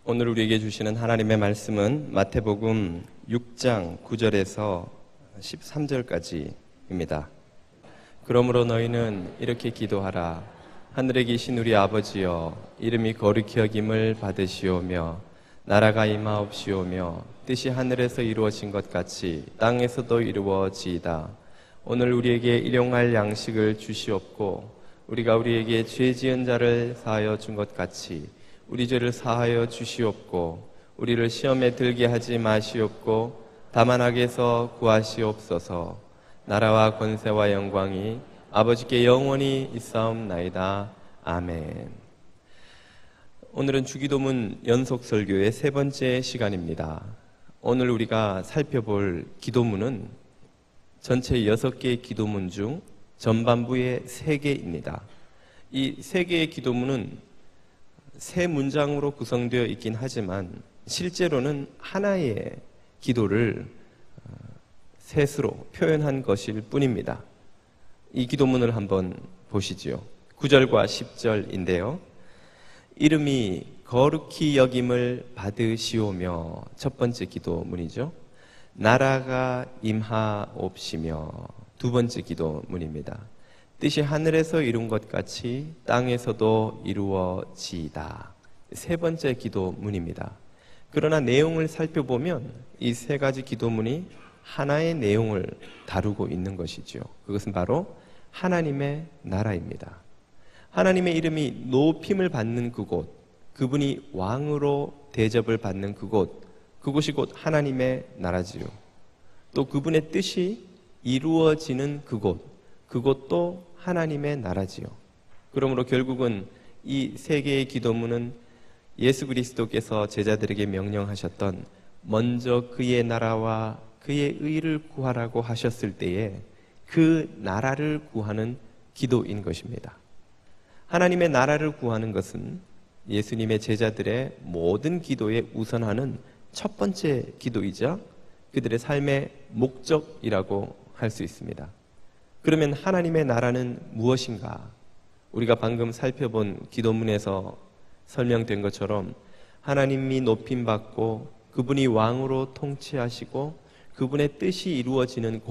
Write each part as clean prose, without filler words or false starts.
오늘 우리에게 주시는 하나님의 말씀은 마태복음 6장 9절에서 13절까지입니다. 그러므로 너희는 이렇게 기도하라. 하늘에 계신 우리 아버지여, 이름이 거룩히 여김을 받으시오며 나라가 임하옵시오며 뜻이 하늘에서 이루어진 것 같이 땅에서도 이루어지이다. 오늘 우리에게 일용할 양식을 주시옵고 우리가 우리에게 죄 지은 자를 사하여 준 것 같이 우리 죄를 사하여 주시옵고 우리를 시험에 들게 하지 마시옵고 다만 악에서 구하시옵소서. 나라와 권세와 영광이 아버지께 영원히 있사옵나이다. 아멘. 오늘은 주기도문 연속 설교의 세 번째 시간입니다. 오늘 우리가 살펴볼 기도문은 전체 6개의 기도문 중 전반부의 3개입니다. 이 3개의 기도문은 세 문장으로 구성되어 있긴 하지만 실제로는 하나의 기도를 셋으로 표현한 것일 뿐입니다. 이 기도문을 한번 보시지요. 9절과 10절인데요. 이름이 거룩히 여김을 받으시오며 첫 번째 기도문이죠. 나라가 임하옵시며 두 번째 기도문입니다. 뜻이 하늘에서 이룬 것 같이 땅에서도 이루어지이다. 세 번째 기도문입니다. 그러나 내용을 살펴보면 이 세 가지 기도문이 하나의 내용을 다루고 있는 것이죠. 그것은 바로 하나님의 나라입니다. 하나님의 이름이 높임을 받는 그곳, 그분이 왕으로 대접을 받는 그곳이 곧 하나님의 나라지요. 또 그분의 뜻이 이루어지는 그곳도 하나님의 나라지요. 그러므로 결국은 이 세 개의 기도문은 예수 그리스도께서 제자들에게 명령하셨던 먼저 그의 나라와 그의 의를 구하라고 하셨을 때에 그 나라를 구하는 기도인 것입니다. 하나님의 나라를 구하는 것은 예수님의 제자들의 모든 기도에 우선하는 첫 번째 기도이자 그들의 삶의 목적이라고 할 수 있습니다. 그러면 하나님의 나라는 무엇인가? 우리가 방금 살펴본 기도문에서 설명된 것처럼 하나님이 높임받고 그분이 왕으로 통치하시고 그분의 뜻이 이루어지는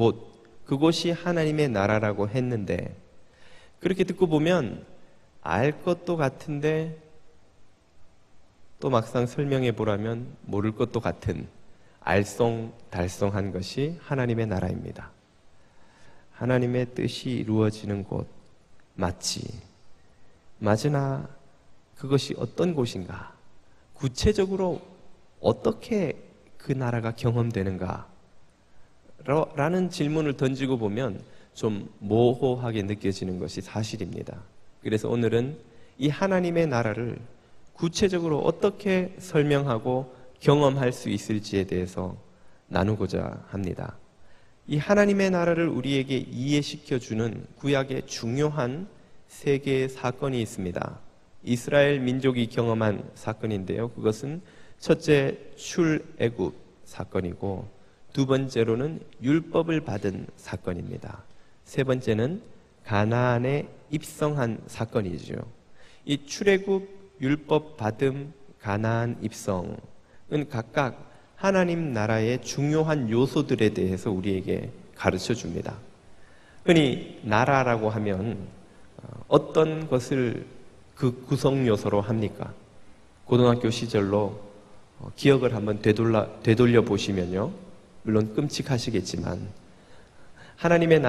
그곳이 하나님의 나라라고 했는데, 그렇게 듣고 보면 알 것도 같은데 또 막상 설명해 보라면 모를 것도 같은 알쏭달쏭한 것이 하나님의 나라입니다. 하나님의 뜻이 이루어지는 곳 맞으나 그것이 어떤 곳인가? 구체적으로 어떻게 그 나라가 경험되는가? 라는 질문을 던지고 보면 좀 모호하게 느껴지는 것이 사실입니다. 그래서 오늘은 이 하나님의 나라를 구체적으로 어떻게 설명하고 경험할 수 있을지에 대해서 나누고자 합니다. 이 하나님의 나라를 우리에게 이해시켜주는 구약의 중요한 세 개의 사건이 있습니다. 이스라엘 민족이 경험한 사건인데요. 그것은 첫째 출애굽 사건이고 두 번째로는 율법을 받은 사건입니다. 세 번째는 가나안에 입성한 사건이죠. 이 출애굽, 율법 받음, 가나안 입성은 각각 하나님 나라의 중요한 요소들에 대해서 우리에게 가르쳐 줍니다. 흔히 나라라고 하면 어떤 것을 그 구성 요소로 합니까? 고등학교 시절로 기억을 한번 되돌려 보시면요, 물론 끔찍하시겠지만 하나님의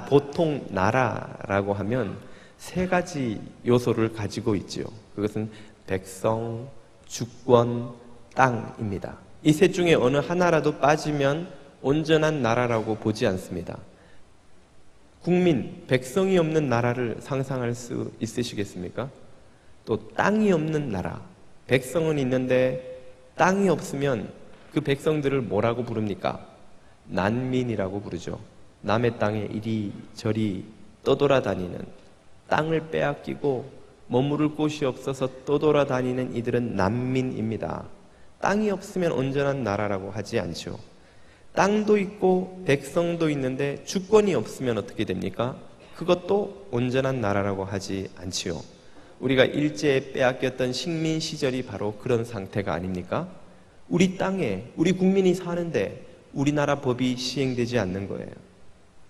보통 나라라고 하면 세 가지 요소를 가지고 있죠. 그것은 백성, 주권, 땅입니다. 이 셋 중에 어느 하나라도 빠지면 온전한 나라라고 보지 않습니다. 국민, 백성이 없는 나라를 상상할 수 있으시겠습니까? 또 땅이 없는 나라, 백성은 있는데 땅이 없으면 그 백성들을 뭐라고 부릅니까? 난민이라고 부르죠. 남의 땅에 이리저리 떠돌아다니는, 땅을 빼앗기고 머무를 곳이 없어서 떠돌아다니는 이들은 난민입니다. 땅이 없으면 온전한 나라라고 하지 않죠. 땅도 있고 백성도 있는데 주권이 없으면 어떻게 됩니까? 그것도 온전한 나라라고 하지 않지요. 우리가 일제에 빼앗겼던 식민 시절이 바로 그런 상태가 아닙니까? 우리 땅에 우리 국민이 사는데 우리나라 법이 시행되지 않는 거예요.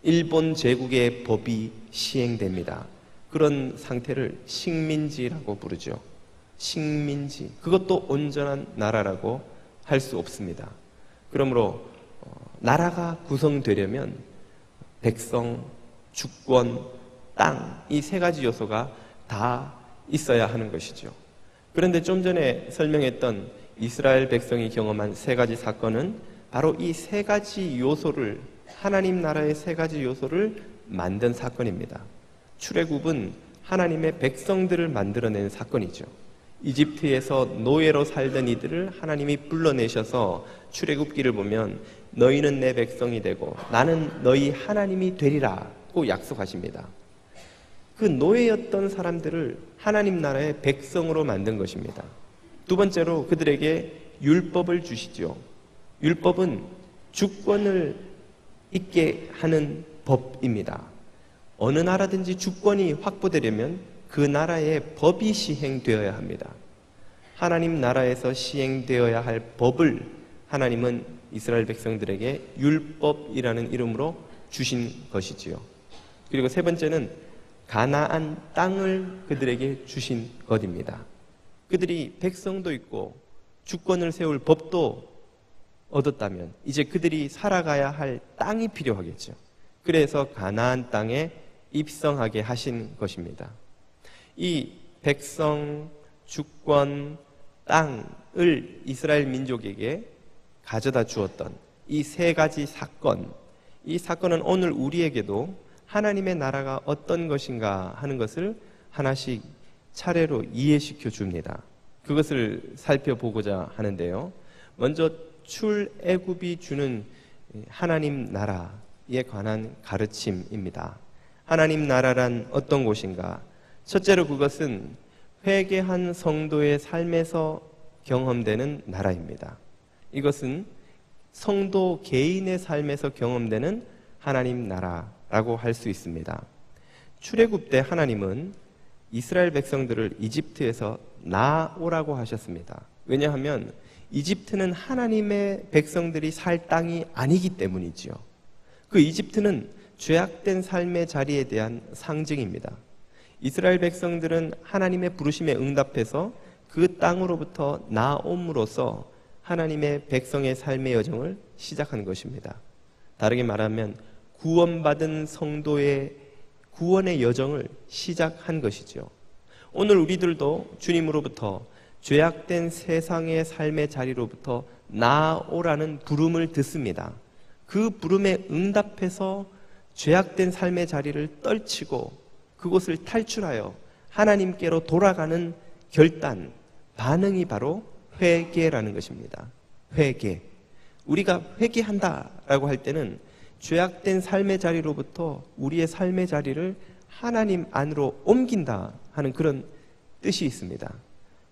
일본 제국의 법이 시행됩니다. 그런 상태를 식민지라고 부르죠. 식민지. 그것도 온전한 나라라고 할 수 없습니다. 그러므로 나라가 구성되려면 백성, 주권, 땅, 이 세 가지 요소가 다 있어야 하는 것이죠. 그런데 좀 전에 설명했던 이스라엘 백성이 경험한 세 가지 사건은 바로 이 세 가지 요소를, 하나님 나라의 세 가지 요소를 만든 사건입니다. 출애굽은 하나님의 백성들을 만들어낸 사건이죠. 이집트에서 노예로 살던 이들을 하나님이 불러내셔서 출애굽기를 보면 너희는 내 백성이 되고 나는 너희 하나님이 되리라고 약속하십니다. 그 노예였던 사람들을 하나님 나라의 백성으로 만든 것입니다. 두 번째로 그들에게 율법을 주시죠. 율법은 주권을 있게 하는 법입니다. 어느 나라든지 주권이 확보되려면 그 나라의 법이 시행되어야 합니다. 하나님 나라에서 시행되어야 할 법을 하나님은 이스라엘 백성들에게 율법이라는 이름으로 주신 것이지요. 그리고 세 번째는 가나안 땅을 그들에게 주신 것입니다. 그들이 백성도 있고 주권을 세울 법도 얻었다면 이제 그들이 살아가야 할 땅이 필요하겠죠. 그래서 가나안 땅에 입성하게 하신 것입니다. 이 백성, 주권, 땅을 이스라엘 민족에게 가져다 주었던 이 세 가지 사건, 이 사건은 오늘 우리에게도 하나님의 나라가 어떤 것인가 하는 것을 하나씩 차례로 이해시켜 줍니다. 그것을 살펴보고자 하는데요. 먼저 출애굽이 주는 하나님 나라에 관한 가르침입니다. 하나님 나라란 어떤 곳인가? 첫째로 그것은 회개한 성도의 삶에서 경험되는 나라입니다. 이것은 성도 개인의 삶에서 경험되는 하나님 나라라고 할 수 있습니다. 출애굽 때 하나님은 이스라엘 백성들을 이집트에서 나오라고 하셨습니다. 왜냐하면 이집트는 하나님의 백성들이 살 땅이 아니기 때문이지요. 그 이집트는 죄악된 삶의 자리에 대한 상징입니다. 이스라엘 백성들은 하나님의 부르심에 응답해서 그 땅으로부터 나옴으로써 하나님의 백성의 삶의 여정을 시작한 것입니다. 다르게 말하면 구원받은 성도의 구원의 여정을 시작한 것이죠. 오늘 우리들도 주님으로부터 죄악된 세상의 삶의 자리로부터 나오라는 부름을 듣습니다. 그 부름에 응답해서 죄악된 삶의 자리를 떨치고 그곳을 탈출하여 하나님께로 돌아가는 결단, 반응이 바로 회개라는 것입니다. 회개. 우리가 회개한다라고 할 때는 죄악된 삶의 자리로부터 우리의 삶의 자리를 하나님 안으로 옮긴다 하는 그런 뜻이 있습니다.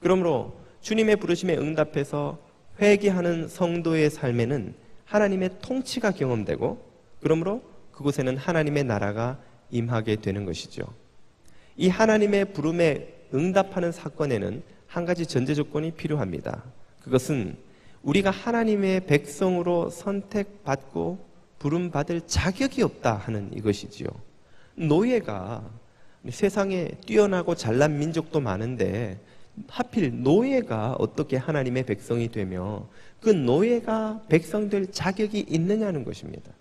그러므로 주님의 부르심에 응답해서 회개하는 성도의 삶에는 하나님의 통치가 경험되고 그러므로 그곳에는 하나님의 나라가 임하게 되는 것이죠. 이 하나님의 부름에 응답하는 사건에는 한 가지 전제 조건이 필요합니다. 그것은 우리가 하나님의 백성으로 선택받고 부름받을 자격이 없다 하는 이것이지요. 노예가 세상에 뛰어나고 잘난 민족도 많은데 하필 노예가 어떻게 하나님의 백성이 되며 그 노예가 백성 될 자격이 있느냐는 것입니다.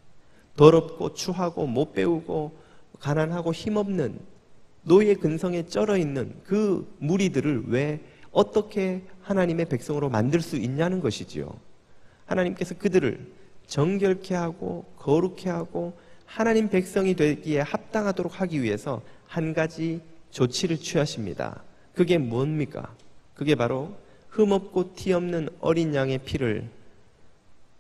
더럽고 추하고 못 배우고 가난하고 힘없는 노예 근성에 쩔어 있는 그 무리들을 왜 어떻게 하나님의 백성으로 만들 수 있냐는 것이지요. 하나님께서 그들을 정결케 하고 거룩케 하고 하나님 백성이 되기에 합당하도록 하기 위해서 한 가지 조치를 취하십니다. 그게 뭡니까? 그게 바로 흠없고 티 없는 어린 양의 피를,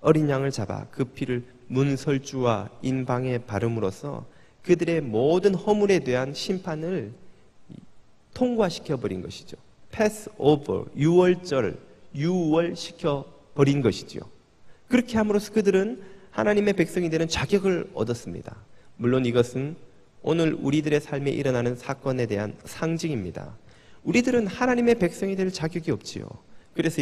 어린 양을 잡아 그 피를 문설주와 인방에 바름으로써 그들의 모든 허물에 대한 심판을 통과시켜버린 것이죠. 패스 오버, 유월시켜버린 것이죠. 그렇게 함으로써 그들은 하나님의 백성이 되는 자격을 얻었습니다. 물론 이것은 오늘 우리들의 삶에 일어나는 사건에 대한 상징입니다. 우리들은 하나님의 백성이 될 자격이 없지요. 그래서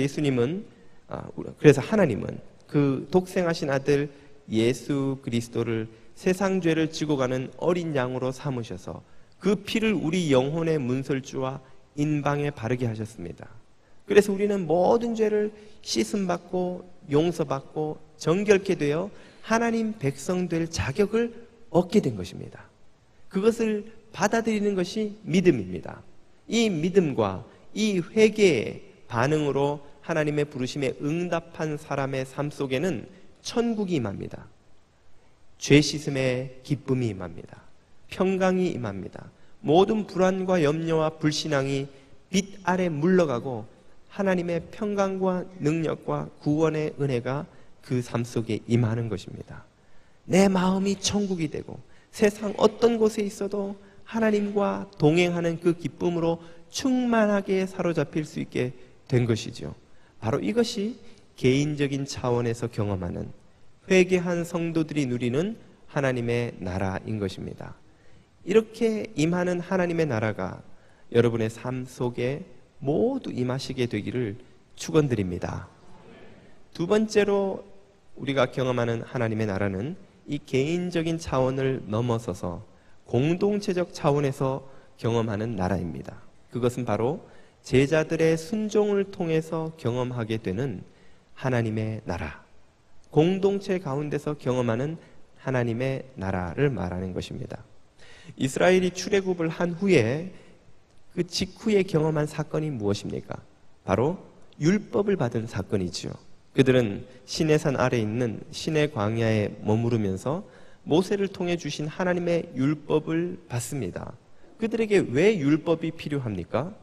하나님은 그 독생하신 아들 예수 그리스도를 세상 죄를 지고 가는 어린 양으로 삼으셔서 그 피를 우리 영혼의 문설주와 인방에 바르게 하셨습니다. 그래서 우리는 모든 죄를 씻음받고 용서받고 정결케 되어 하나님 백성 될 자격을 얻게 된 것입니다. 그것을 받아들이는 것이 믿음입니다. 이 믿음과 이 회개의 반응으로 하나님의 부르심에 응답한 사람의 삶 속에는 천국이 임합니다. 죄 씻음의 기쁨이 임합니다. 평강이 임합니다. 모든 불안과 염려와 불신앙이 빛 아래 물러가고 하나님의 평강과 능력과 구원의 은혜가 그 삶 속에 임하는 것입니다. 내 마음이 천국이 되고 세상 어떤 곳에 있어도 하나님과 동행하는 그 기쁨으로 충만하게 사로잡힐 수 있게 된 것이죠. 바로 이것이 개인적인 차원에서 경험하는 회개한 성도들이 누리는 하나님의 나라인 것입니다. 이렇게 임하는 하나님의 나라가 여러분의 삶 속에 모두 임하시게 되기를 축원드립니다. 두 번째로 우리가 경험하는 하나님의 나라는 이 개인적인 차원을 넘어서서 공동체적 차원에서 경험하는 나라입니다. 그것은 바로 제자들의 순종을 통해서 경험하게 되는 하나님의 나라, 공동체 가운데서 경험하는 하나님의 나라를 말하는 것입니다. 이스라엘이 출애굽을 한 후에 그 직후에 경험한 사건이 무엇입니까? 바로 율법을 받은 사건이지요. 그들은 시내산 아래 있는 시내 광야에 머무르면서 모세를 통해 주신 하나님의 율법을 받습니다. 그들에게 왜 율법이 필요합니까?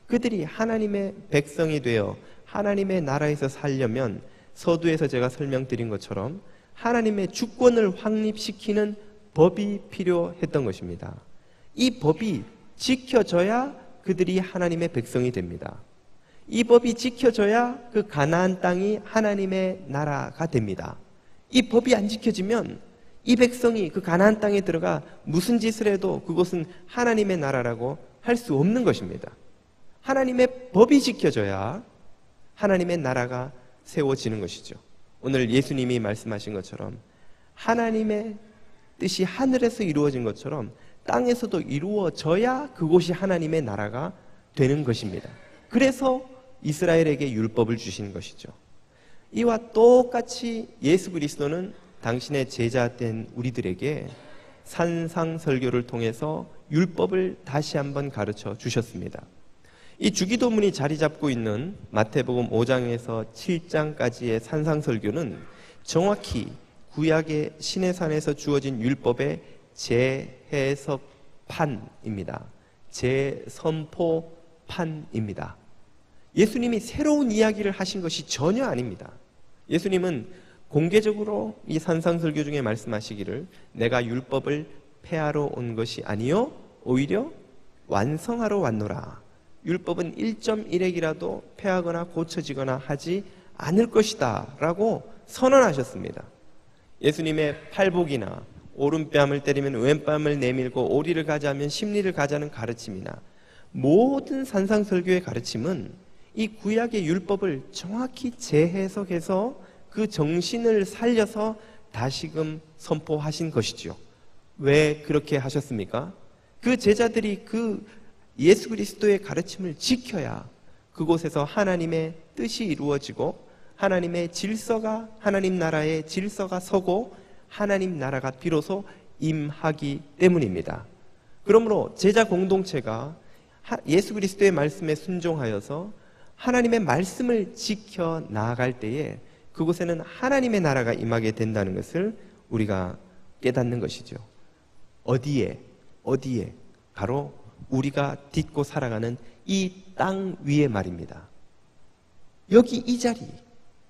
그들이 하나님의 백성이 되어 하나님의 나라에서 살려면 서두에서 제가 설명드린 것처럼 하나님의 주권을 확립시키는 법이 필요했던 것입니다. 이 법이 지켜져야 그들이 하나님의 백성이 됩니다. 이 법이 지켜져야 그 가나안 땅이 하나님의 나라가 됩니다. 이 법이 안 지켜지면 이 백성이 그 가나안 땅에 들어가 무슨 짓을 해도 그곳은 하나님의 나라라고 할 수 없는 것입니다. 하나님의 법이 지켜져야 하나님의 나라가 세워지는 것이죠. 오늘 예수님이 말씀하신 것처럼 하나님의 뜻이 하늘에서 이루어진 것처럼 땅에서도 이루어져야 그곳이 하나님의 나라가 되는 것입니다. 그래서 이스라엘에게 율법을 주신 것이죠. 이와 똑같이 예수 그리스도는 당신의 제자된 우리들에게 산상설교를 통해서 율법을 다시 한번 가르쳐 주셨습니다. 이 주기도문이 자리 잡고 있는 마태복음 5장에서 7장까지의 산상설교는 정확히 구약의 시내산에서 주어진 율법의 재해석판입니다. 재선포판입니다. 예수님이 새로운 이야기를 하신 것이 전혀 아닙니다. 예수님은 공개적으로 이 산상설교 중에 말씀하시기를 내가 율법을 폐하러 온 것이 아니요 오히려 완성하러 왔노라. 율법은 1.1핵이라도 폐하거나 고쳐지거나 하지 않을 것이다 라고 선언하셨습니다. 예수님의 팔복이나 오른뺨을 때리면 왼뺨을 내밀고 오리를 가자면 심리를 가자는 가르침이나 모든 산상설교의 가르침은 이 구약의 율법을 정확히 재해석해서 그 정신을 살려서 다시금 선포하신 것이지요. 왜 그렇게 하셨습니까? 그 제자들이 그 예수 그리스도의 가르침을 지켜야 그곳에서 하나님의 뜻이 이루어지고 하나님의 질서가, 하나님 나라의 질서가 서고 하나님 나라가 비로소 임하기 때문입니다. 그러므로 제자 공동체가 예수 그리스도의 말씀에 순종하여서 하나님의 말씀을 지켜 나아갈 때에 그곳에는 하나님의 나라가 임하게 된다는 것을 우리가 깨닫는 것이죠. 어디에? 바로 우리가 딛고 살아가는 이 땅 위에 말입니다. 여기 이 자리,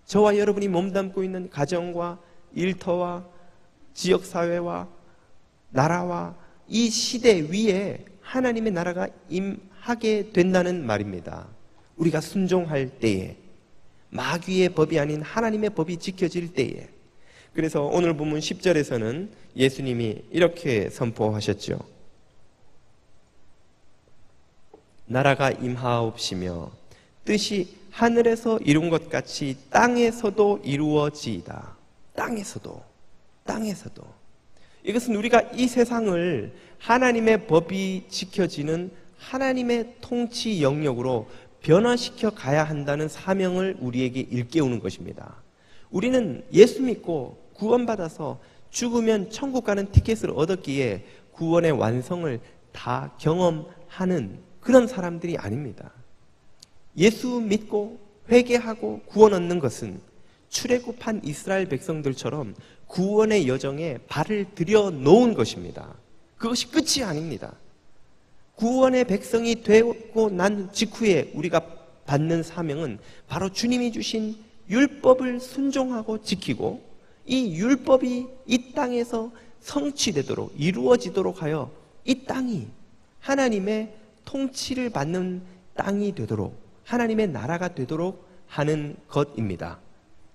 저와 여러분이 몸담고 있는 가정과 일터와 지역사회와 나라와 이 시대 위에 하나님의 나라가 임하게 된다는 말입니다. 우리가 순종할 때에, 마귀의 법이 아닌 하나님의 법이 지켜질 때에. 그래서 오늘 본문 10절에서는 예수님이 이렇게 선포하셨죠. 나라가 임하옵시며 뜻이 하늘에서 이룬 것 같이 땅에서도 이루어지이다. 땅에서도. 이것은 우리가 이 세상을 하나님의 법이 지켜지는 하나님의 통치 영역으로 변화시켜 가야 한다는 사명을 우리에게 일깨우는 것입니다. 우리는 예수 믿고 구원받아서 죽으면 천국 가는 티켓을 얻었기에 구원의 완성을 다 경험하는 그런 사람들이 아닙니다. 예수 믿고 회개하고 구원 얻는 것은 출애굽한 이스라엘 백성들처럼 구원의 여정에 발을 들여 놓은 것입니다. 그것이 끝이 아닙니다. 구원의 백성이 되고 난 직후에 우리가 받는 사명은 바로 주님이 주신 율법을 순종하고 지키고 이 율법이 이 땅에서 성취되도록 이루어지도록 하여 이 땅이 하나님의 통치를 받는 땅이 되도록 하나님의 나라가 되도록 하는 것입니다.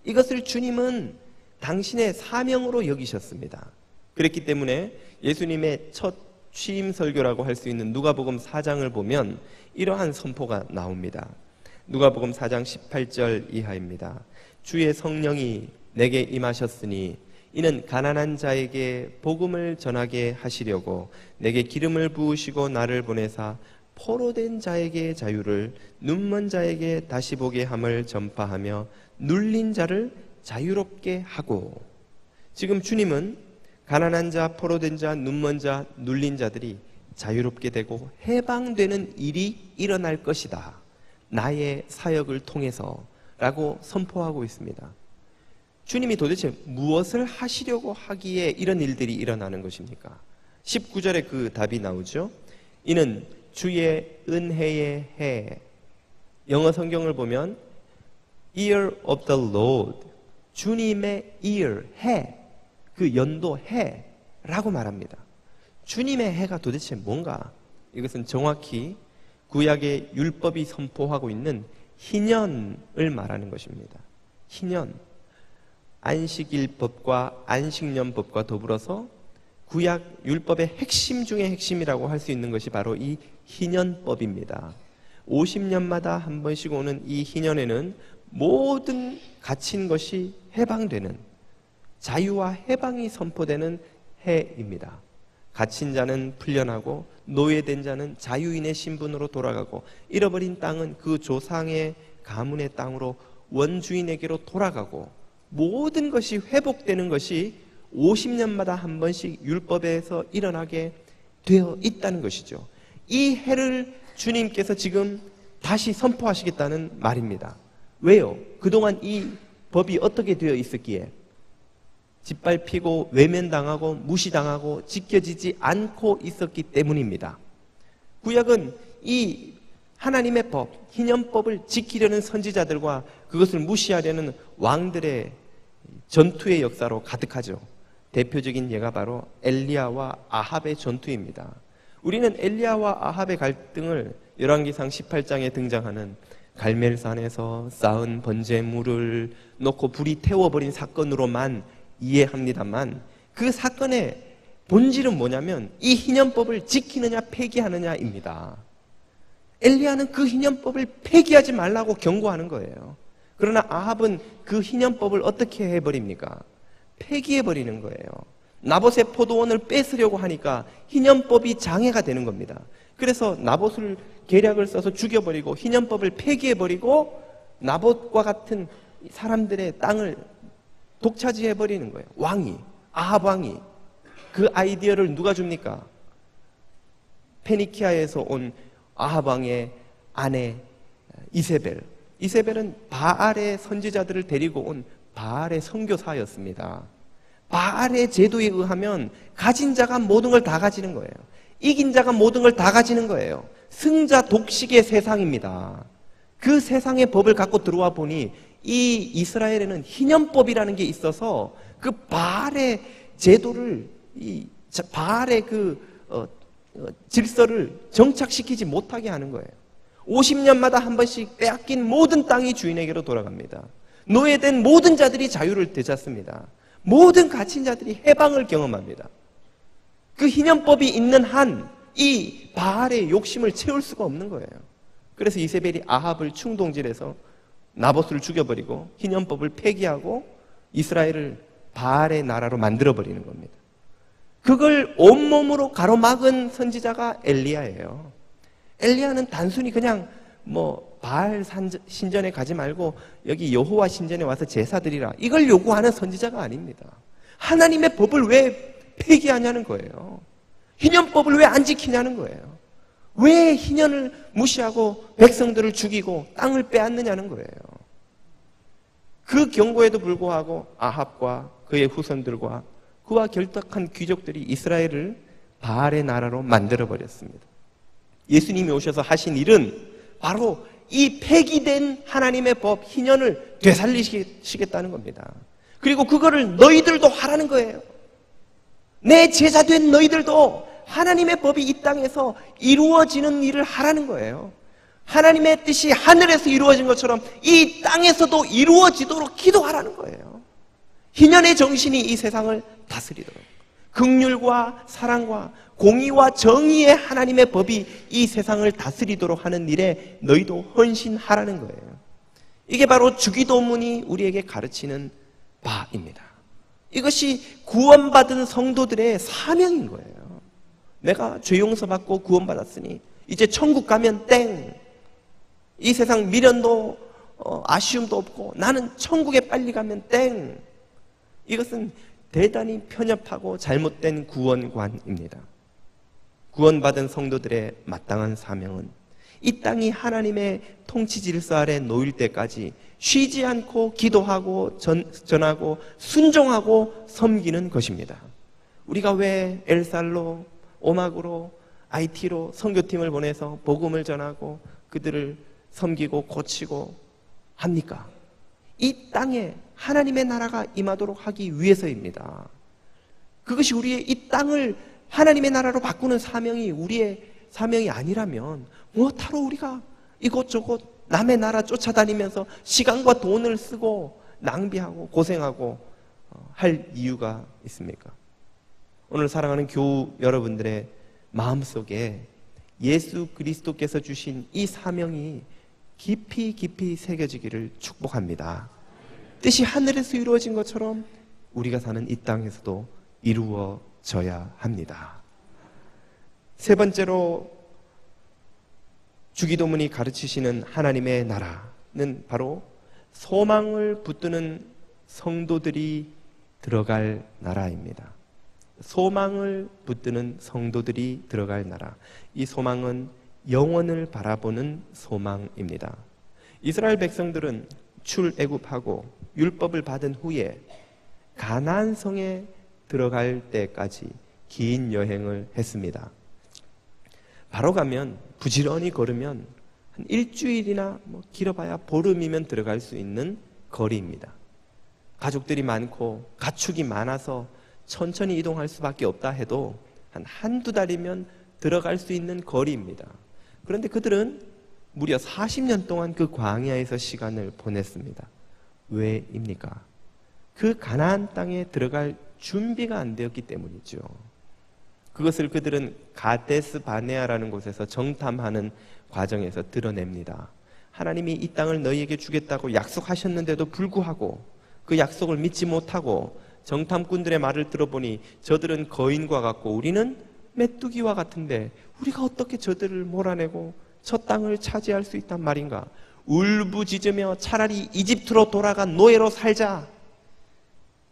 이것을 주님은 당신의 사명으로 여기셨습니다. 그렇기 때문에 예수님의 첫 취임 설교라고 할 수 있는 누가복음 4장을 보면 이러한 선포가 나옵니다. 누가복음 4장 18절 이하입니다. 주의 성령이 내게 임하셨으니 이는 가난한 자에게 복음을 전하게 하시려고 내게 기름을 부으시고 나를 보내사 포로된 자에게 자유를 눈먼 자에게 다시 보게 함을 전파하며 눌린 자를 자유롭게 하고. 지금 주님은 가난한 자, 포로된 자, 눈먼 자, 눌린 자들이 자유롭게 되고 해방되는 일이 일어날 것이다. 나의 사역을 통해서 라고 선포하고 있습니다. 주님이 도대체 무엇을 하시려고 하기에 이런 일들이 일어나는 것입니까? 19절에 그 답이 나오죠. 이는 주의 은혜의 해. 영어 성경을 보면 Year of the Lord, 주님의 year, 해, 그 연도 해라고 말합니다. 주님의 해가 도대체 뭔가? 이것은 정확히 구약의 율법이 선포하고 있는 희년을 말하는 것입니다. 희년, 안식일법과 안식년법과 더불어서 구약 율법의 핵심 중의 핵심이라고 할 수 있는 것이 바로 이 희년법입니다. 50년마다 한 번씩 오는 이 희년에는 모든 갇힌 것이 해방되는, 자유와 해방이 선포되는 해입니다. 갇힌 자는 풀려나고 노예된 자는 자유인의 신분으로 돌아가고 잃어버린 땅은 그 조상의 가문의 땅으로 원주인에게로 돌아가고 모든 것이 회복되는 것이 50년마다 한 번씩 율법에서 일어나게 되어 있다는 것이죠. 이 해를 주님께서 지금 다시 선포하시겠다는 말입니다. 왜요? 그동안 이 법이 어떻게 되어 있었기에? 짓밟히고 외면당하고 무시당하고 지켜지지 않고 있었기 때문입니다. 구약은 이 하나님의 법, 희년법을 지키려는 선지자들과 그것을 무시하려는 왕들의 전투의 역사로 가득하죠. 대표적인 예가 바로 엘리야와 아합의 전투입니다. 우리는 엘리야와 아합의 갈등을 열왕기상 18장에 등장하는 갈멜산에서 쌓은 번제물을 놓고 불이 태워버린 사건으로만 이해합니다만 그 사건의 본질은 뭐냐면 이 희년법을 지키느냐 폐기하느냐입니다. 엘리야는 그 희년법을 폐기하지 말라고 경고하는 거예요. 그러나 아합은 그 희년법을 어떻게 해버립니까? 폐기해버리는 거예요. 나봇의 포도원을 뺏으려고 하니까 희년법이 장애가 되는 겁니다. 그래서 나봇을 계략을 써서 죽여버리고 희년법을 폐기해버리고 나봇과 같은 사람들의 땅을 독차지해버리는 거예요. 왕이, 아합 왕이. 그 아이디어를 누가 줍니까? 페니키아에서 온 아합 왕의 아내 이세벨. 이세벨은 바알의 선지자들을 데리고 온 바알의 선교사였습니다. 바알의 제도에 의하면 가진 자가 모든 걸 다 가지는 거예요. 이긴 자가 모든 걸 다 가지는 거예요. 승자 독식의 세상입니다. 그 세상의 법을 갖고 들어와 보니 이 이스라엘에는 희년법이라는 게 있어서 그 바알의 제도를, 이 바알의 그 질서를 정착시키지 못하게 하는 거예요. 50년마다 한 번씩 빼앗긴 모든 땅이 주인에게로 돌아갑니다. 노예된 모든 자들이 자유를 되찾습니다. 모든 갇힌 자들이 해방을 경험합니다. 그 희년법이 있는 한 이 바알의 욕심을 채울 수가 없는 거예요. 그래서 이세벨이 아합을 충동질해서 나봇을 죽여버리고 희년법을 폐기하고 이스라엘을 바알의 나라로 만들어버리는 겁니다. 그걸 온몸으로 가로막은 선지자가 엘리야예요. 엘리야는 단순히 그냥 바알 신전에 가지 말고 여기 여호와 신전에 와서 제사 드리라, 이걸 요구하는 선지자가 아닙니다. 하나님의 법을 왜 폐기하냐는 거예요. 희년법을 왜 안 지키냐는 거예요. 왜 희년을 무시하고 백성들을 죽이고 땅을 빼앗느냐는 거예요. 그 경고에도 불구하고 아합과 그의 후손들과 그와 결탁한 귀족들이 이스라엘을 바알의 나라로 만들어버렸습니다. 예수님이 오셔서 하신 일은 바로 이 폐기된 하나님의 법, 희년을 되살리시겠다는 겁니다. 그리고 그거를 너희들도 하라는 거예요. 내 제자된 너희들도 하나님의 법이 이 땅에서 이루어지는 일을 하라는 거예요. 하나님의 뜻이 하늘에서 이루어진 것처럼 이 땅에서도 이루어지도록 기도하라는 거예요. 희년의 정신이 이 세상을 다스리도록, 긍휼과 사랑과 공의와 정의의 하나님의 법이 이 세상을 다스리도록 하는 일에 너희도 헌신하라는 거예요. 이게 바로 주기도문이 우리에게 가르치는 바입니다. 이것이 구원받은 성도들의 사명인 거예요. 내가 죄 용서받고 구원받았으니 이제 천국 가면 땡, 이 세상 미련도 아쉬움도 없고 나는 천국에 빨리 가면 땡, 이것은 대단히 편협하고 잘못된 구원관입니다. 구원받은 성도들의 마땅한 사명은 이 땅이 하나님의 통치 질서 아래 놓일 때까지 쉬지 않고 기도하고 전하고 순종하고 섬기는 것입니다. 우리가 왜 엘살로, 오막으로, IT로 선교팀을 보내서 복음을 전하고 그들을 섬기고 고치고 합니까? 이 땅에 하나님의 나라가 임하도록 하기 위해서입니다. 그것이 우리의 이 땅을 하나님의 나라로 바꾸는 사명이 우리의 사명이 아니라면 뭐하러 우리가 이곳저곳 남의 나라 쫓아다니면서 시간과 돈을 쓰고 낭비하고 고생하고 할 이유가 있습니까? 오늘 사랑하는 교우 여러분들의 마음속에 예수 그리스도께서 주신 이 사명이 깊이 깊이 새겨지기를 축복합니다. 뜻이 하늘에서 이루어진 것처럼 우리가 사는 이 땅에서도 이루어져야 합니다. 세 번째로 주기도문이 가르치시는 하나님의 나라는 바로 소망을 붙드는 성도들이 들어갈 나라입니다. 소망을 붙드는 성도들이 들어갈 나라. 이 소망은 영원을 바라보는 소망입니다. 이스라엘 백성들은 출애굽하고 율법을 받은 후에 가나안 성에 들어갈 때까지 긴 여행을 했습니다. 바로 가면, 부지런히 걸으면 한 일주일이나 길어봐야 보름이면 들어갈 수 있는 거리입니다. 가족들이 많고 가축이 많아서 천천히 이동할 수밖에 없다 해도 한두 달이면 들어갈 수 있는 거리입니다. 그런데 그들은 무려 40년 동안 그 광야에서 시간을 보냈습니다. 왜입니까? 그 가나안 땅에 들어갈 준비가 안 되었기 때문이죠. 그것을 그들은 가데스 바네아라는 곳에서 정탐하는 과정에서 드러냅니다. 하나님이 이 땅을 너희에게 주겠다고 약속하셨는데도 불구하고 그 약속을 믿지 못하고 정탐꾼들의 말을 들어보니 저들은 거인과 같고 우리는 메뚜기와 같은데 우리가 어떻게 저들을 몰아내고 저 땅을 차지할 수 있단 말인가? 울부짖으며 차라리 이집트로 돌아가 노예로 살자.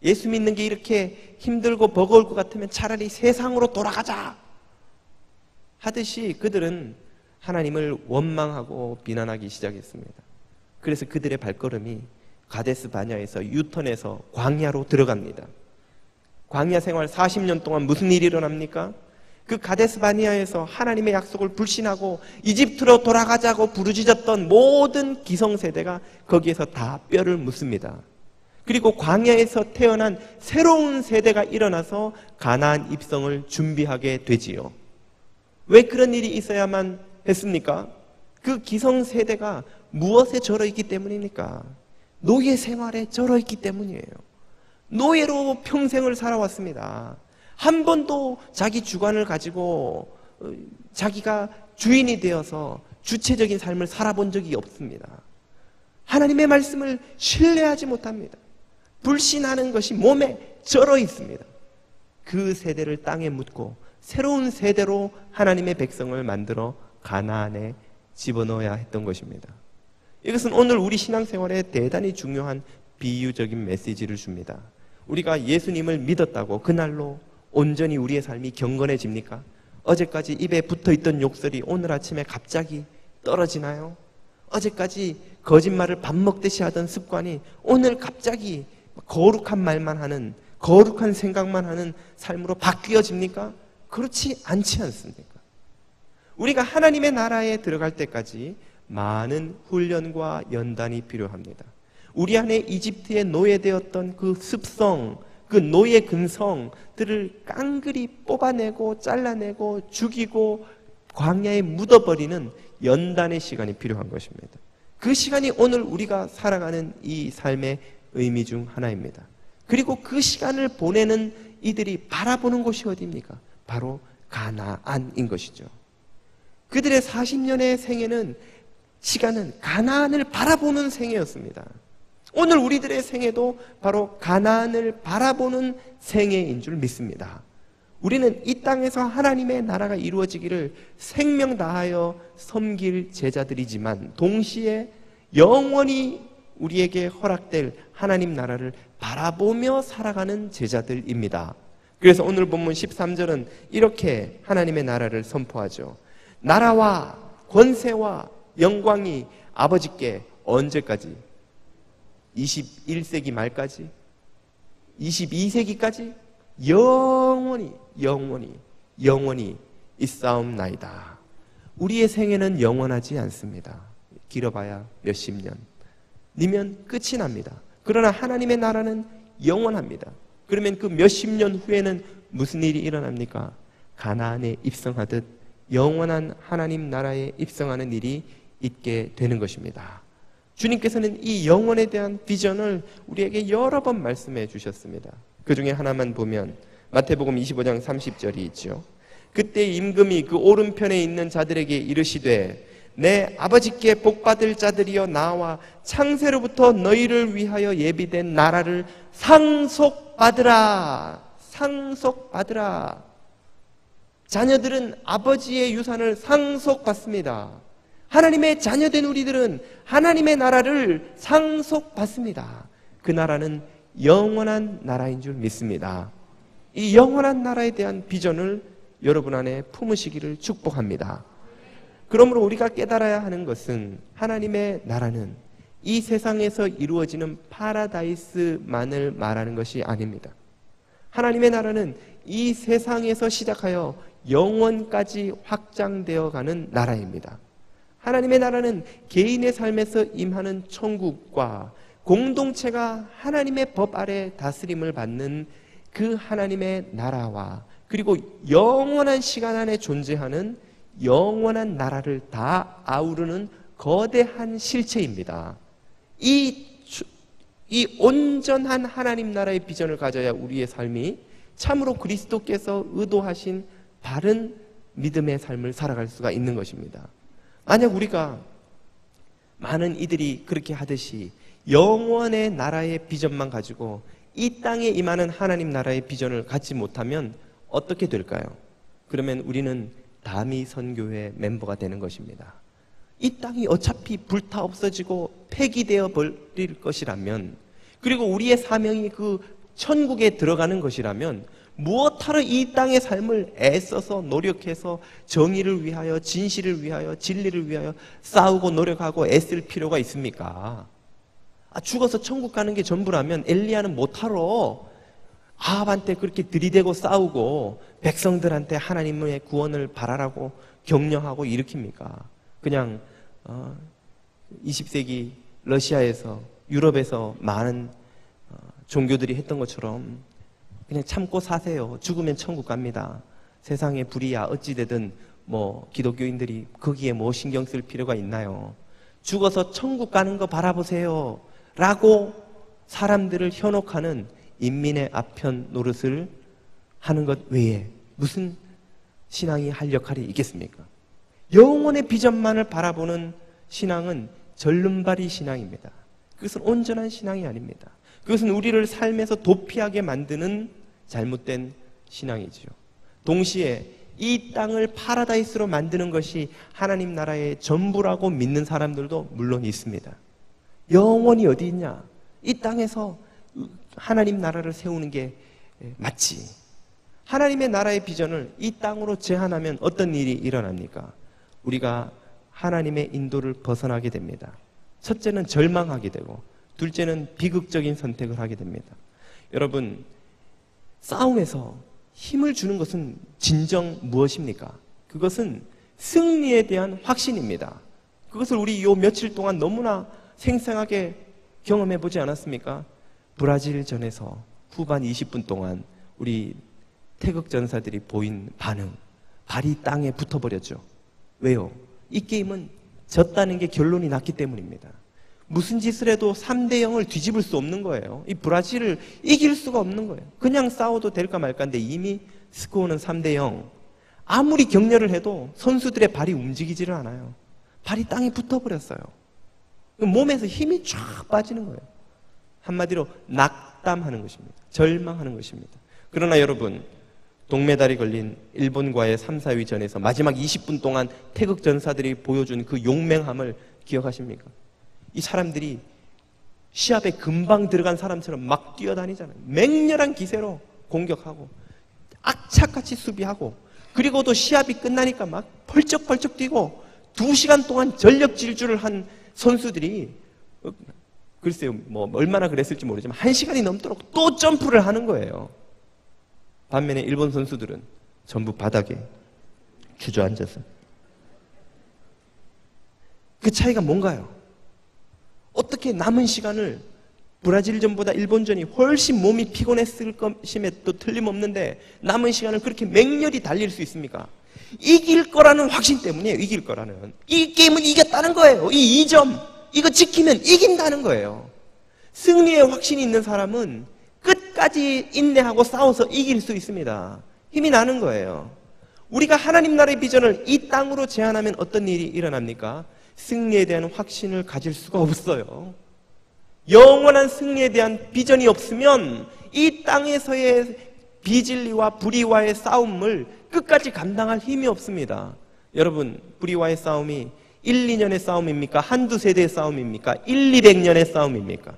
예수 믿는 게 이렇게 힘들고 버거울 것 같으면 차라리 세상으로 돌아가자 하듯이 그들은 하나님을 원망하고 비난하기 시작했습니다. 그래서 그들의 발걸음이 가데스 바냐에서 유턴해서 광야로 들어갑니다. 광야 생활 40년 동안 무슨 일이 일어납니까? 그 가데스 바니아에서 하나님의 약속을 불신하고 이집트로 돌아가자고 부르짖었던 모든 기성세대가 거기에서 다 뼈를 묻습니다. 그리고 광야에서 태어난 새로운 세대가 일어나서 가나안 입성을 준비하게 되지요. 왜 그런 일이 있어야만 했습니까? 그 기성세대가 무엇에 절어있기 때문입니까? 노예 생활에 절어있기 때문이에요. 노예로 평생을 살아왔습니다. 한 번도 자기 주관을 가지고 자기가 주인이 되어서 주체적인 삶을 살아본 적이 없습니다. 하나님의 말씀을 신뢰하지 못합니다. 불신하는 것이 몸에 절어 있습니다. 그 세대를 땅에 묻고 새로운 세대로 하나님의 백성을 만들어 가나안에 집어넣어야 했던 것입니다. 이것은 오늘 우리 신앙생활에 대단히 중요한 비유적인 메시지를 줍니다. 우리가 예수님을 믿었다고 그날로 온전히 우리의 삶이 경건해집니까? 어제까지 입에 붙어있던 욕설이 오늘 아침에 갑자기 떨어지나요? 어제까지 거짓말을 밥 먹듯이 하던 습관이 오늘 갑자기 거룩한 말만 하는, 거룩한 생각만 하는 삶으로 바뀌어집니까? 그렇지 않지 않습니까? 우리가 하나님의 나라에 들어갈 때까지 많은 훈련과 연단이 필요합니다. 우리 안에 이집트에 노예되었던 그 습성, 그 노예 근성들을 깡그리 뽑아내고 잘라내고 죽이고 광야에 묻어버리는 연단의 시간이 필요한 것입니다. 그 시간이 오늘 우리가 살아가는 이 삶의 의미 중 하나입니다. 그리고 그 시간을 보내는 이들이 바라보는 곳이 어디입니까? 바로 가나안인 것이죠. 그들의 40년의 생애는, 시간은 가나안을 바라보는 생애였습니다. 오늘 우리들의 생애도 바로 가나안을 바라보는 생애인 줄 믿습니다. 우리는 이 땅에서 하나님의 나라가 이루어지기를 생명 다하여 섬길 제자들이지만 동시에 영원히 우리에게 허락될 하나님 나라를 바라보며 살아가는 제자들입니다. 그래서 오늘 본문 13절은 이렇게 하나님의 나라를 선포하죠. 나라와 권세와 영광이 아버지께 언제까지? 21세기 말까지? 22세기까지? 영원히 있사옵나이다. 우리의 생애는 영원하지 않습니다. 길어봐야 몇십 년이면 끝이 납니다. 그러나 하나님의 나라는 영원합니다. 그러면 그 몇십 년 후에는 무슨 일이 일어납니까? 가나안에 입성하듯 영원한 하나님 나라에 입성하는 일이 있게 되는 것입니다. 주님께서는 이 영혼에 대한 비전을 우리에게 여러 번 말씀해 주셨습니다. 그 중에 하나만 보면 마태복음 25장 30절이 있죠. 그때 임금이 그 오른편에 있는 자들에게 이르시되 내 아버지께 복받을 자들이여 나와 창세로부터 너희를 위하여 예비된 나라를 상속받으라. 상속받으라. 자녀들은 아버지의 유산을 상속받습니다. 하나님의 자녀된 우리들은 하나님의 나라를 상속받습니다. 그 나라는 영원한 나라인 줄 믿습니다. 이 영원한 나라에 대한 비전을 여러분 안에 품으시기를 축복합니다. 그러므로 우리가 깨달아야 하는 것은 하나님의 나라는 이 세상에서 이루어지는 파라다이스만을 말하는 것이 아닙니다. 하나님의 나라는 이 세상에서 시작하여 영원까지 확장되어 가는 나라입니다. 하나님의 나라는 개인의 삶에서 임하는 천국과 공동체가 하나님의 법 아래 다스림을 받는 그 하나님의 나라와 그리고 영원한 시간 안에 존재하는 영원한 나라를 다 아우르는 거대한 실체입니다. 이 온전한 하나님 나라의 비전을 가져야 우리의 삶이 참으로 그리스도께서 의도하신 바른 믿음의 삶을 살아갈 수가 있는 것입니다. 만약 우리가 많은 이들이 그렇게 하듯이 영원의 나라의 비전만 가지고 이 땅에 임하는 하나님 나라의 비전을 갖지 못하면 어떻게 될까요? 그러면 우리는 다미 선교회 멤버가 되는 것입니다. 이 땅이 어차피 불타 없어지고 폐기되어 버릴 것이라면, 그리고 우리의 사명이 그 천국에 들어가는 것이라면 무엇하러 이 땅의 삶을 애써서 노력해서 정의를 위하여, 진실을 위하여, 진리를 위하여 싸우고 노력하고 애쓸 필요가 있습니까? 죽어서 천국 가는 게 전부라면 엘리야는 못하러 아합한테 그렇게 들이대고 싸우고 백성들한테 하나님의 구원을 바라라고 격려하고 일으킵니까? 그냥 20세기 러시아에서, 유럽에서 많은 종교들이 했던 것처럼 그냥 참고 사세요. 죽으면 천국 갑니다. 세상에 불이야 어찌되든 기독교인들이 거기에 신경 쓸 필요가 있나요? 죽어서 천국 가는 거 바라보세요 라고 사람들을 현혹하는 인민의 아편 노릇을 하는 것 외에 무슨 신앙이 할 역할이 있겠습니까? 영혼의 비전만을 바라보는 신앙은 절름발이 신앙입니다. 그것은 온전한 신앙이 아닙니다. 그것은 우리를 삶에서 도피하게 만드는 잘못된 신앙이지요. 동시에 이 땅을 파라다이스로 만드는 것이 하나님 나라의 전부라고 믿는 사람들도 물론 있습니다. 영원히 어디 있냐? 이 땅에서 하나님 나라를 세우는 게 맞지. 하나님의 나라의 비전을 이 땅으로 제한하면 어떤 일이 일어납니까? 우리가 하나님의 인도를 벗어나게 됩니다. 첫째는 절망하게 되고, 둘째는 비극적인 선택을 하게 됩니다. 여러분, 싸움에서 힘을 주는 것은 진정 무엇입니까? 그것은 승리에 대한 확신입니다. 그것을 우리 요 며칠 동안 너무나 생생하게 경험해 보지 않았습니까? 브라질전에서 후반 20분 동안 우리 태극 전사들이 보인 반응, 발이 땅에 붙어버렸죠. 왜요? 이 게임은 졌다는 게 결론이 났기 때문입니다. 무슨 짓을 해도 3대 0을 뒤집을 수 없는 거예요. 이 브라질을 이길 수가 없는 거예요. 그냥 싸워도 될까 말까인데 이미 스코어는 3대 0. 아무리 격려를 해도 선수들의 발이 움직이지를 않아요. 발이 땅에 붙어버렸어요. 몸에서 힘이 쫙 빠지는 거예요. 한마디로 낙담하는 것입니다. 절망하는 것입니다. 그러나 여러분, 동메달이 걸린 일본과의 3, 4위전에서 마지막 20분 동안 태극 전사들이 보여준 그 용맹함을 기억하십니까? 이 사람들이 시합에 금방 들어간 사람처럼 막 뛰어다니잖아요. 맹렬한 기세로 공격하고 악착같이 수비하고, 그리고도 시합이 끝나니까 막 펄쩍펄쩍 뛰고 2시간 동안 전력 질주를 한 선수들이, 글쎄요, 뭐 얼마나 그랬을지 모르지만 1시간이 넘도록 또 점프를 하는 거예요. 반면에 일본 선수들은 전부 바닥에 주저앉아서. 그 차이가 뭔가요? 어떻게 남은 시간을, 브라질전보다 일본전이 훨씬 몸이 피곤했을 것임에 또 틀림없는데 남은 시간을 그렇게 맹렬히 달릴 수 있습니까? 이길 거라는 확신 때문이에요. 이길 거라는. 이 게임은 이겼다는 거예요. 이 2점 이거 지키면 이긴다는 거예요. 승리의 확신이 있는 사람은 끝까지 인내하고 싸워서 이길 수 있습니다. 힘이 나는 거예요. 우리가 하나님 나라의 비전을 이 땅으로 제한하면 어떤 일이 일어납니까? 승리에 대한 확신을 가질 수가 없어요. 영원한 승리에 대한 비전이 없으면 이 땅에서의 비진리와 불의와의 싸움을 끝까지 감당할 힘이 없습니다. 여러분, 불의와의 싸움이 1, 2년의 싸움입니까? 한두 세대의 싸움입니까? 1, 200년의 싸움입니까?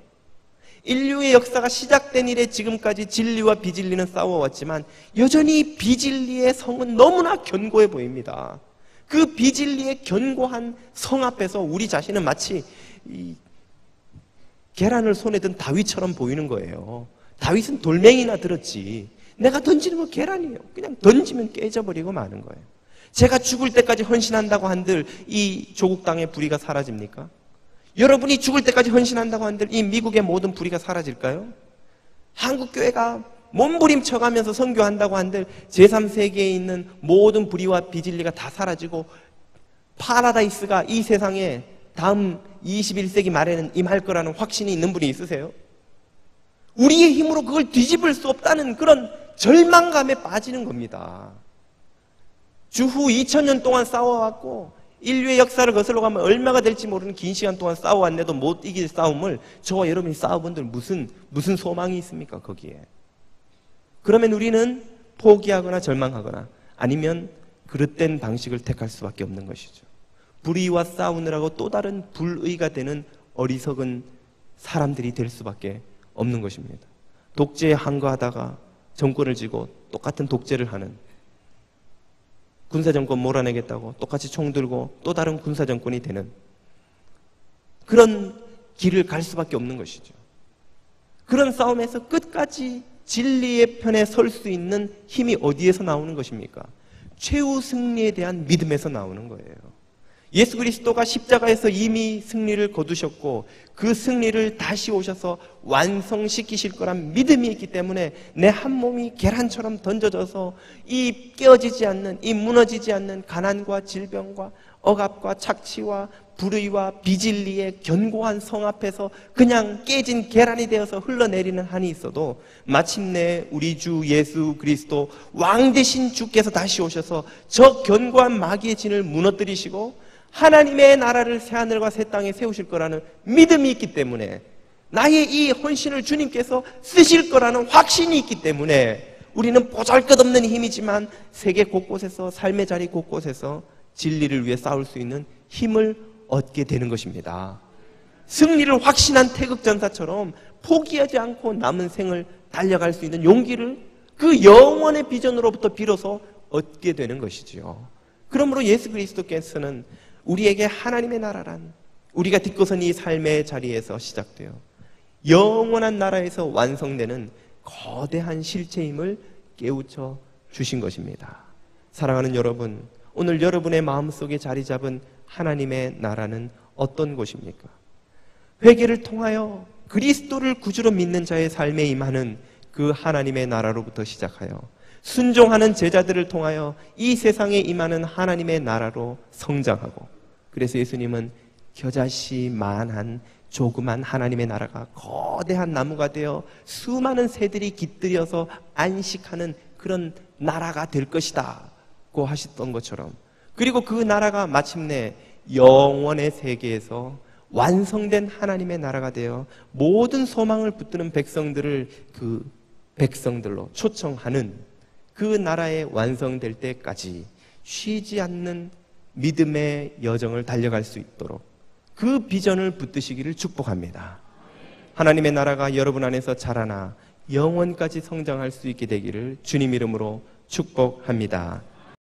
인류의 역사가 시작된 이래 지금까지 진리와 비진리는 싸워왔지만 여전히 비진리의 성은 너무나 견고해 보입니다. 그 비진리의 견고한 성 앞에서 우리 자신은 마치 이 계란을 손에 든 다윗처럼 보이는 거예요. 다윗은 돌멩이나 들었지, 내가 던지는 건 계란이에요. 그냥 던지면 깨져버리고 마는 거예요. 제가 죽을 때까지 헌신한다고 한들 이 조국 땅의 불의가 사라집니까? 여러분이 죽을 때까지 헌신한다고 한들 이 미국의 모든 불의가 사라질까요? 한국교회가 몸부림쳐가면서 선교한다고 한들 제3세계에 있는 모든 불의와 비진리가 다 사라지고 파라다이스가 이 세상에 다음 21세기 말에는 임할 거라는 확신이 있는 분이 있으세요? 우리의 힘으로 그걸 뒤집을 수 없다는 그런 절망감에 빠지는 겁니다. 주후 2000년 동안 싸워왔고 인류의 역사를 거슬러 가면 얼마가 될지 모르는 긴 시간 동안 싸워왔는데도 못 이길 싸움을 저와 여러분이 싸워본들 무슨 소망이 있습니까? 거기에. 그러면 우리는 포기하거나 절망하거나 아니면 그릇된 방식을 택할 수밖에 없는 것이죠. 불의와 싸우느라고 또 다른 불의가 되는 어리석은 사람들이 될 수밖에 없는 것입니다. 독재에 항거하다가 정권을 쥐고 똑같은 독재를 하는, 군사정권 몰아내겠다고 똑같이 총 들고 또 다른 군사정권이 되는 그런 길을 갈 수밖에 없는 것이죠. 그런 싸움에서 끝까지 진리의 편에 설 수 있는 힘이 어디에서 나오는 것입니까? 최후 승리에 대한 믿음에서 나오는 거예요. 예수 그리스도가 십자가에서 이미 승리를 거두셨고 그 승리를 다시 오셔서 완성시키실 거란 믿음이 있기 때문에 내 한 몸이 계란처럼 던져져서 이 깨어지지 않는, 이 무너지지 않는 가난과 질병과 억압과 착취와 불의와 비진리의 견고한 성 앞에서 그냥 깨진 계란이 되어서 흘러내리는 한이 있어도 마침내 우리 주 예수 그리스도 왕 되신 주께서 다시 오셔서 저 견고한 마귀의 진을 무너뜨리시고 하나님의 나라를 새하늘과 새 땅에 세우실 거라는 믿음이 있기 때문에, 나의 이 헌신을 주님께서 쓰실 거라는 확신이 있기 때문에 우리는 보잘것없는 힘이지만 세계 곳곳에서, 삶의 자리 곳곳에서 진리를 위해 싸울 수 있는 힘을 얻게 되는 것입니다. 승리를 확신한 태극전사처럼 포기하지 않고 남은 생을 달려갈 수 있는 용기를 그 영원의 비전으로부터 비로소 얻게 되는 것이지요. 그러므로 예수 그리스도께서는 우리에게 하나님의 나라란, 우리가 딛고선 이 삶의 자리에서 시작되어 영원한 나라에서 완성되는 거대한 실체임을 깨우쳐 주신 것입니다. 사랑하는 여러분, 오늘 여러분의 마음속에 자리 잡은 하나님의 나라는 어떤 곳입니까? 회개를 통하여 그리스도를 구주로 믿는 자의 삶에 임하는 그 하나님의 나라로부터 시작하여 순종하는 제자들을 통하여 이 세상에 임하는 하나님의 나라로 성장하고, 그래서 예수님은 겨자씨만한 조그만 하나님의 나라가 거대한 나무가 되어 수많은 새들이 깃들여서 안식하는 그런 나라가 될 것이다 고 하셨던 것처럼, 그리고 그 나라가 마침내 영원의 세계에서 완성된 하나님의 나라가 되어 모든 소망을 붙드는 백성들을 그 백성들로 초청하는 그 나라에 완성될 때까지 쉬지 않는 믿음의 여정을 달려갈 수 있도록 그 비전을 붙드시기를 축복합니다. 하나님의 나라가 여러분 안에서 자라나 영원까지 성장할 수 있게 되기를 주님 이름으로 축복합니다.